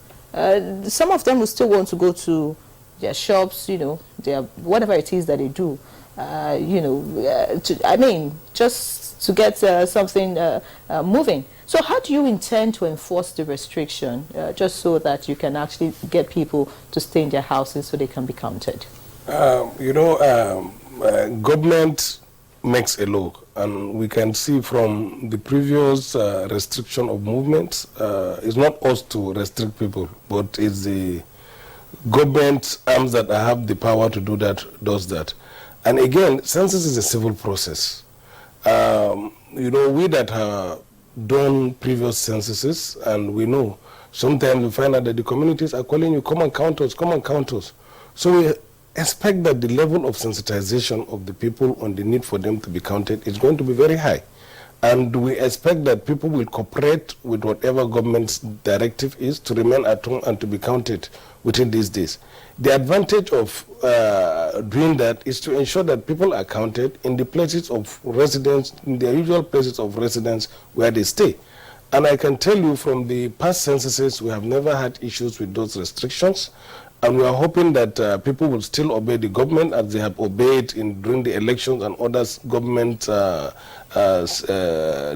some of them will still want to go to their shops, you know, their, whatever it is that they do, you know, just to get something moving. So how do you intend to enforce the restriction, just so that you can actually get people to stay in their houses so they can be counted? You know, government makes a law, and we can see from the previous restriction of movement, it's not us to restrict people, but it's the government arms that have the power to do that, does that. And again, census is a civil process. You know, we that have done previous censuses, and we know sometimes we find out that the communities are calling you, come and count us, come and count us. So expect that the level of sensitization of the people on the need for them to be counted is going to be very high. And we expect that people will cooperate with whatever government's directive is to remain at home and to be counted within these days. The advantage of doing that is to ensure that people are counted in the places of residence, in their usual places of residence where they stay. And I can tell you from the past censuses, we have never had issues with those restrictions. And we are hoping that people will still obey the government as they have obeyed during the elections and other government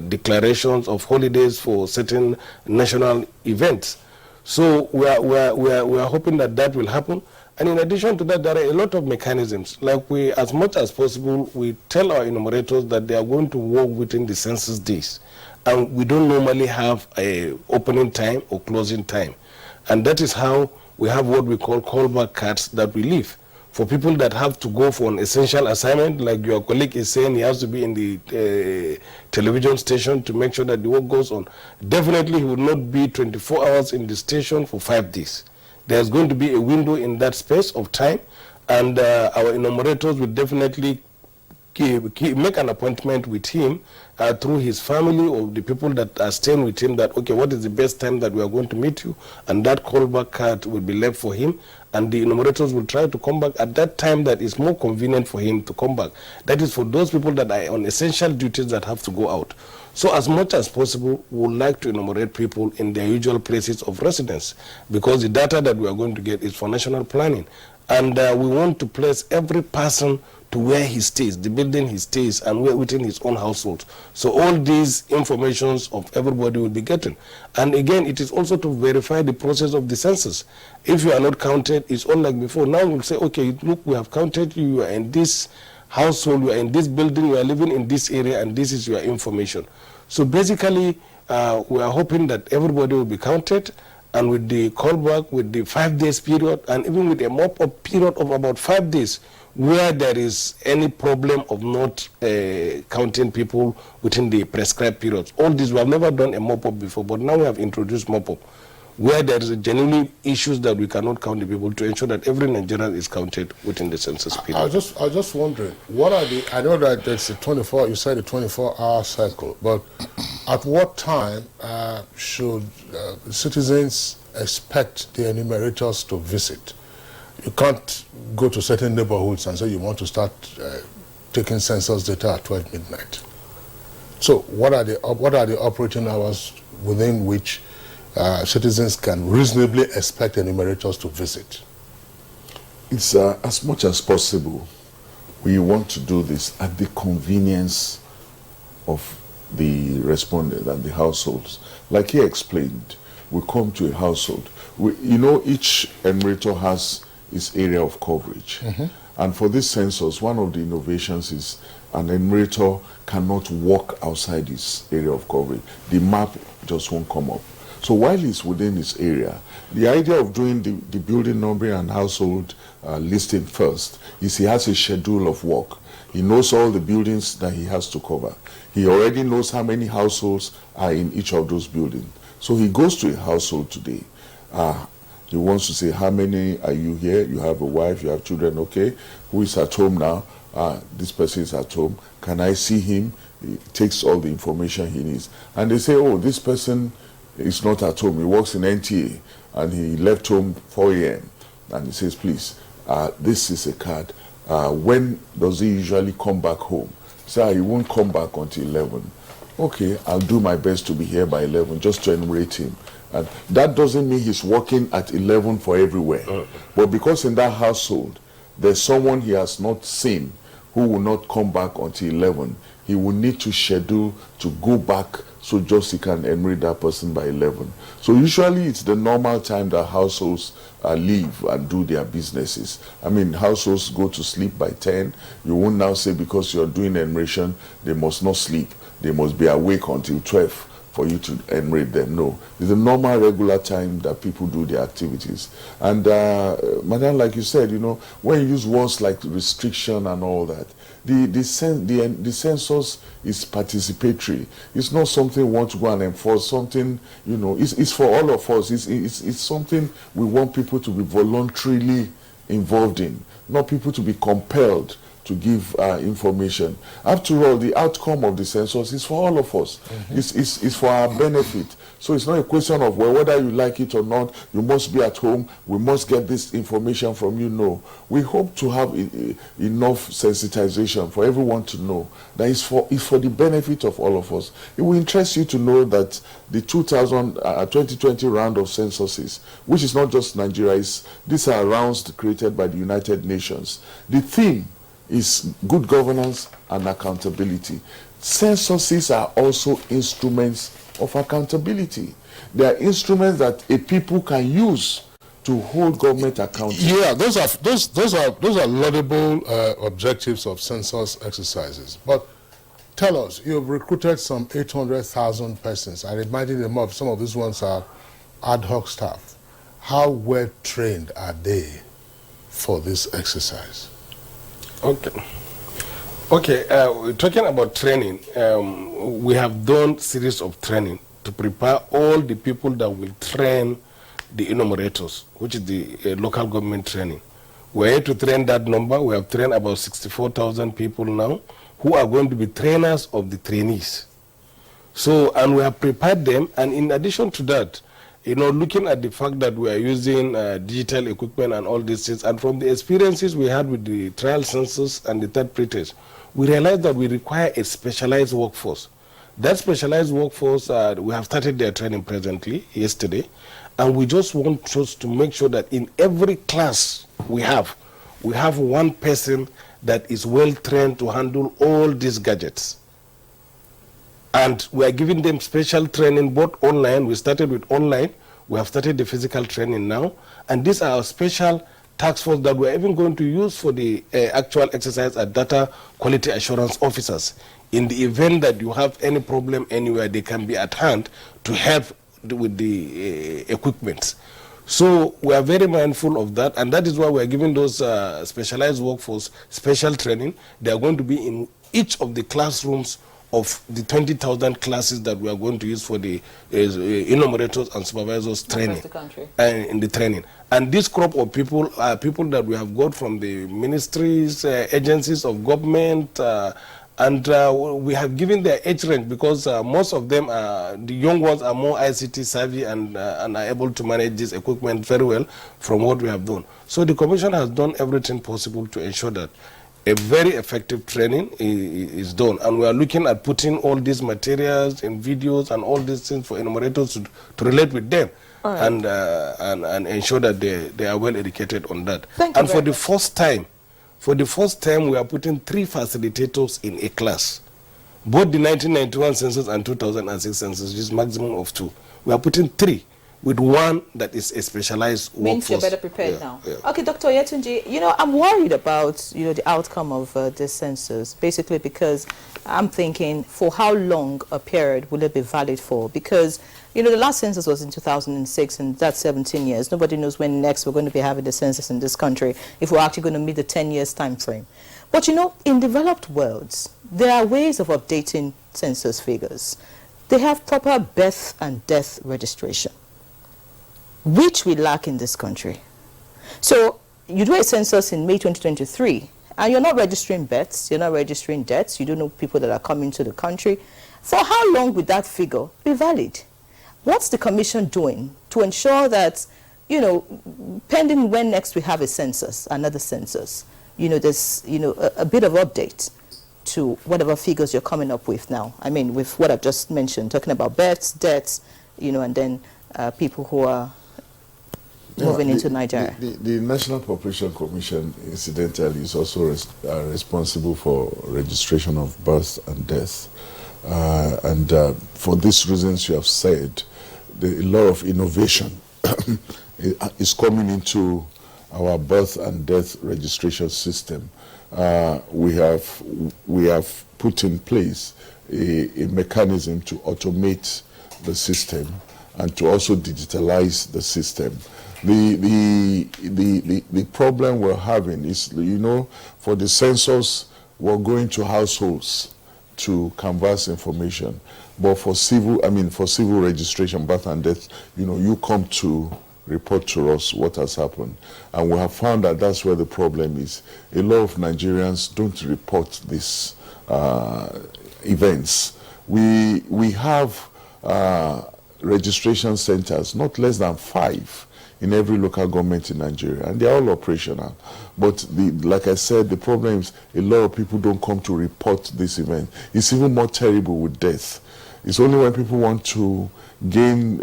declarations of holidays for certain national events. So we are hoping that that will happen. And in addition to that, there are a lot of mechanisms. Like as much as possible, we tell our enumerators that they are going to work within the census days. And we don't normally have a opening time or closing time. And that is how we have what we call callback cards that we leave. For people that have to go for an essential assignment, like your colleague is saying, he has to be in the television station to make sure that the work goes on. Definitely, he will not be 24 hours in the station for 5 days. There's going to be a window in that space of time, and our enumerators will definitely make an appointment with him through his family or the people that are staying with him that, okay, what is the best time that we are going to meet you? And that callback card will be left for him, and the enumerators will try to come back at that time that is more convenient for him to come back. That is for those people that are on essential duties that have to go out. So as much as possible, we would like to enumerate people in their usual places of residence, because the data that we are going to get is for national planning. And we want to place every person to where he stays, the building he stays, and within his own household. So all these informations of everybody will be getting. And again, it is also to verify the process of the census. If you are not counted, it's all like before. Now we'll say, okay, look, we have counted you, you are in this household, you are in this building, you are living in this area, and this is your information. So basically, we are hoping that everybody will be counted, and with the callback, with the 5 days period, and even with a mop-up period of about 5 days, where there is any problem of not counting people within the prescribed periods. All this, we have never done a mop-up before, but now we have introduced mop-up, where there is genuinely issues that we cannot count the people, to ensure that every Nigerian is counted within the census period. I was just wondering, what are the, I know that it's a 24, you said a 24-hour cycle, but at what time should citizens expect the enumerators to visit? You can't go to certain neighborhoods and say you want to start taking census data at 12 midnight. So what are the operating hours within which citizens can reasonably expect enumerators to visit? It's as much as possible. We want to do this at the convenience of the respondent and the households. Like he explained, we come to a household. Each enumerator has its area of coverage. Mm-hmm. And for this census, one of the innovations is an enumerator cannot walk outside his area of coverage. The map just won't come up. So while he's within his area, the idea of doing the building number and household listing first is he has a schedule of work. He knows all the buildings that he has to cover. He already knows how many households are in each of those buildings. So he goes to a household today. He wants to say, how many are you here? You have a wife, you have children, okay. Who is at home now? This person is at home. Can I see him? He takes all the information he needs. And they say, oh, this person is not at home. He works in NTA and he left home 4 a.m. And he says, please, this is a card. When does he usually come back home? So he won't come back until 11. Okay, I'll do my best to be here by 11 just to enumerate him. And that doesn't mean he's working at 11 for everywhere. But because in that household, there's someone he has not seen who will not come back until 11, he will need to schedule to go back so just he can enumerate that person by 11. So usually it's the normal time that households leave and do their businesses. I mean, households go to sleep by 10. You won't now say because you're doing enumeration, they must not sleep. They must be awake until 12. For you to enumerate them. No, it's a normal, regular time that people do their activities. And Madam, like you said, when you use words like restriction and all that, the census is participatory. It's not something we want to go and enforce. Something, it's for all of us. It's something we want people to be voluntarily involved in, not people to be compelled to give information. After all, the outcome of the census is for all of us. It's for our benefit. So it's not a question of, well, whether you like it or not, you must be at home, we must get this information from you. No. We hope to have enough sensitization for everyone to know that it's for the benefit of all of us. It will interest you to know that the 2020 round of censuses, which is not just Nigeria, these are rounds created by the United Nations. The theme is good governance and accountability. Censuses are also instruments of accountability. They are instruments that a people can use to hold government accountable. Yeah, those are laudable objectives of census exercises. But tell us, you have recruited some 800,000 persons. I reminded them of some of these ones are ad hoc staff. How well trained are they for this exercise? Okay, talking about training, we have done series of training to prepare all the people that will train the enumerators, which is the local government training. We're here to train that number. We have trained about 64,000 people now who are going to be trainers of the trainees. So, and we have prepared them, and in addition to that, looking at the fact that we are using digital equipment and all these things, and from the experiences we had with the trial census and the third pretest, we realized that we require a specialized workforce. That specialized workforce, we have started their training presently, yesterday, and we just want to make sure that in every class we have one person that is well trained to handle all these gadgets. And we are giving them special training, both online. We started with online. We have started the physical training now. And these are our special task force that we're even going to use for the actual exercise as data quality assurance officers. In the event that you have any problem anywhere, they can be at hand to help with the equipment. So we are very mindful of that, and that is why we are giving those specialized workforce special training. They are going to be in each of the classrooms of the 20,000 classes that we are going to use for the enumerators and supervisors training. Across the country. In the training. And this crop of people are people that we have got from the ministries, agencies of government, and we have given their age range because most of them, the young ones are more ICT savvy and are able to manage this equipment very well from what we have done. So the Commission has done everything possible to ensure that a very effective training is done, and we are looking at putting all these materials and videos and all these things for enumerators to relate with them, right, and ensure that they are well educated on that. And for the first time, we are putting 3 facilitators in a class. Both the 1991 census and 2006 census, which is maximum of 2. We are putting 3. With one that is a specialized workforce. Means you're better prepared now. Yeah. Okay, Dr. Yetunji, I'm worried about, the outcome of this census, basically because I'm thinking, for how long a period will it be valid for? Because, the last census was in 2006, and that's 17 years. Nobody knows when next we're going to be having the census in this country, if we're actually going to meet the 10 years time frame. But, in developed worlds, there are ways of updating census figures. They have proper birth and death registration, which we lack in this country. So you do a census in May 2023, and you're not registering births, you're not registering deaths, you don't know people that are coming to the country. For how long would that figure be valid? What's the Commission doing to ensure that, pending when next we have a census, another census, there's, a bit of update to whatever figures you're coming up with now? I mean, with what I've just mentioned, talking about births, deaths, and then people who are moving into Nigeria. The National Population Commission, incidentally, is also responsible for registration of birth and death. And for these reasons you have said, a lot of innovation is coming into our birth and death registration system. We have put in place a mechanism to automate the system and to also digitalize the system. The problem we're having is, for the census, we're going to households to canvass information. But for civil registration, birth and death, you come to report to us what has happened. And we have found that that's where the problem is. A lot of Nigerians don't report these events. We have registration centers, not less than 5 in every local government in Nigeria, and they're all operational. But like I said, the problem is a lot of people don't come to report this event. It's even more terrible with death. It's only when people want to gain,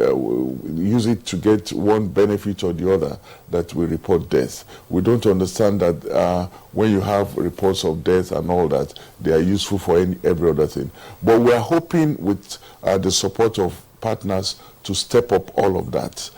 use it to get one benefit or the other that we report death. We don't understand that when you have reports of death and all that, they are useful for every other thing. But we are hoping with the support of partners to step up all of that.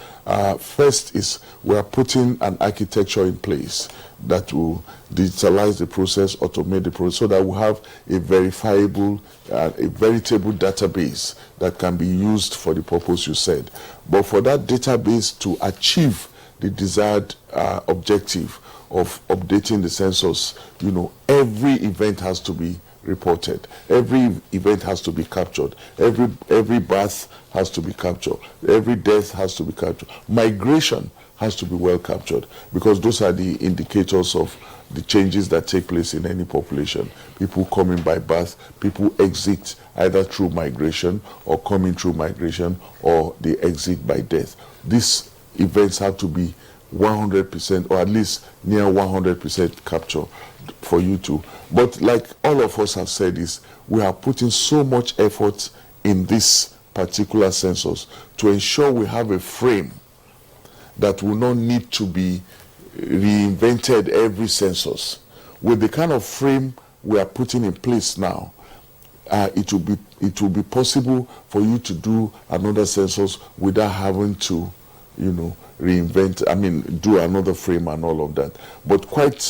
First is we are putting an architecture in place that will digitalize the process, automate the process, so that we have a verifiable, a veritable database that can be used for the purpose you said. But for that database to achieve the desired objective of updating the census, you know, every event has to be reported. Every event has to be captured. Every birth has to be captured. Every death has to be captured. Migration has to be well captured, because those are the indicators of the changes that take place in any population. People coming by birth, people exit either through migration or coming through migration, or they exit by death. These events have to be 100% or at least near 100% capture for you to. But like all of us have said, is we are putting so much effort in this particular census to ensure we have a frame that will not need to be reinvented every census. With the kind of frame we are putting in place now, it will be possible for you to do another census without having to, you know, reinvent, do another frame and all of that. But quite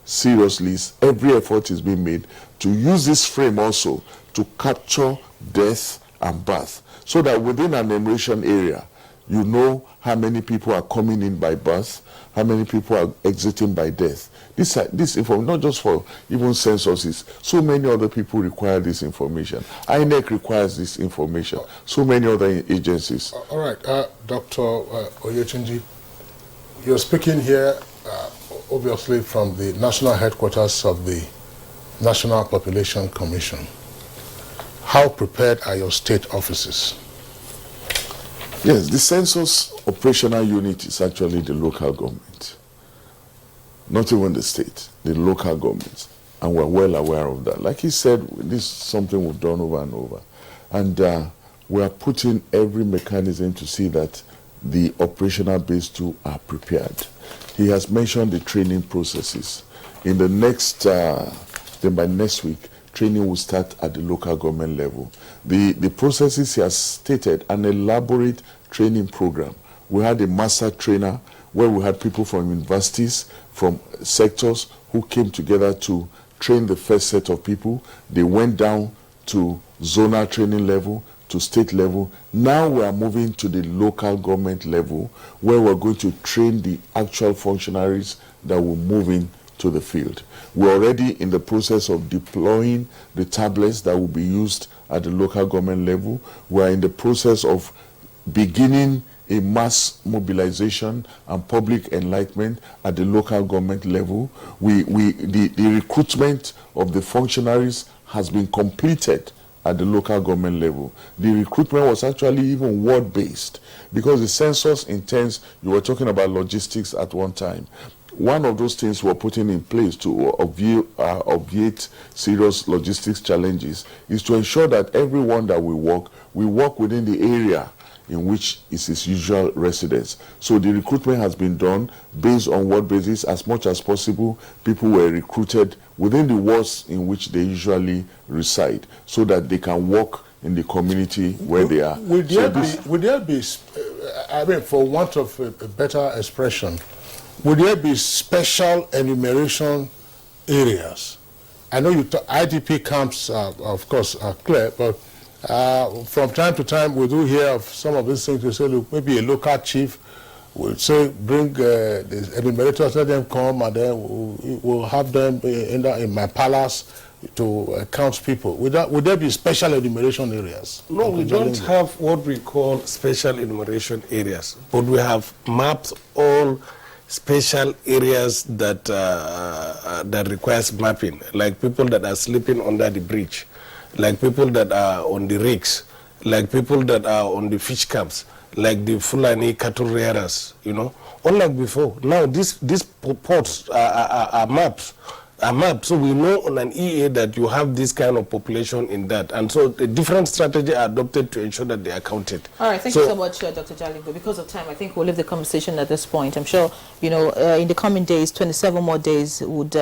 seriously, every effort is being made to use this frame also to capture death and birth, so that within an enumeration area, you know how many people are coming in by birth, how many people are exiting by death. This information, not just for even censuses, so many other people require this information. INEC requires this information, so many other agencies. All right, Dr. Oyechinji, you're speaking here obviously from the national headquarters of the National Population Commission. How prepared are your state offices? Yes, the census operational unit is actually the local government, not even the state, the local government, and we're well aware of that. Like he said, this is something we've done over and over, and we are putting every mechanism to see that the operational base too are prepared. He has mentioned the training processes. In the next, then by next week, training will start at the local government level. The processes he has stated, an elaborate training program. We had a master trainer where we had people from universities, from sectors who came together to train the first set of people. They went down to zonal training level, to state level. Now we are moving to the local government level, where we're going to train the actual functionaries that will move in to the field. We're already in the process of deploying the tablets that will be used at the local government level. We're in the process of beginning a mass mobilization and public enlightenment at the local government level. The recruitment of the functionaries has been completed at the local government level. The recruitment was actually even ward-based, because the census intends, you were talking about logistics at one time. One of those things we're putting in place to obviate serious logistics challenges is to ensure that everyone that we work within the area in which is his usual residence. So the recruitment has been done based on ward basis. As much as possible, people were recruited within the wards in which they usually reside, so that they can work in the community where they are. Would there be, for want of a better expression, would there be special enumeration areas? I know IDP camps, of course, are clear, but from time to time we do hear of some of these things. We say, look, maybe a local chief will say, bring the enumerators, let them come, and then we'll have them in my palace, count people? Would there be special enumeration areas? No, we don't have what we call special enumeration areas, but we have mapped all special areas that that requires mapping, like people that are sleeping under the bridge, like people that are on the rigs, like people that are on the fish camps, like the Fulani cattle rearers, you know. Unlike before, now these ports are mapped. So we know on an EA that you have this kind of population in that, and so the different strategy are adopted to ensure that they are counted. All right, thank you so much, Dr. Jalingo. Because of time, I think we'll leave the conversation at this point. I'm sure, you know, in the coming days, 27 more days, would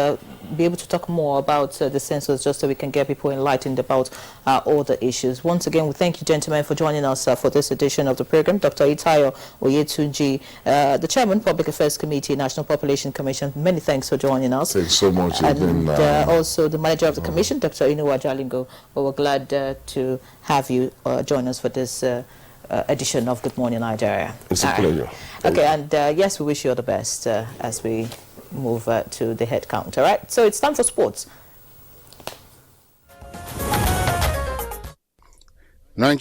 be able to talk more about the census, just so we can get people enlightened about all the issues. Once again, we thank you, gentlemen, for joining us for this edition of the program. Dr. Itayo Oyetunji, the Chairman, Public Affairs Committee, National Population Commission, many thanks for joining us. Thanks so much. And also the Manager of the Commission, Dr. Inuwa Jalingo. We're glad to have you join us for this edition of Good Morning Nigeria. It's a pleasure. Okay, and yes, we wish you all the best as we move to the head count. All right, so it's time for sports. Nigeria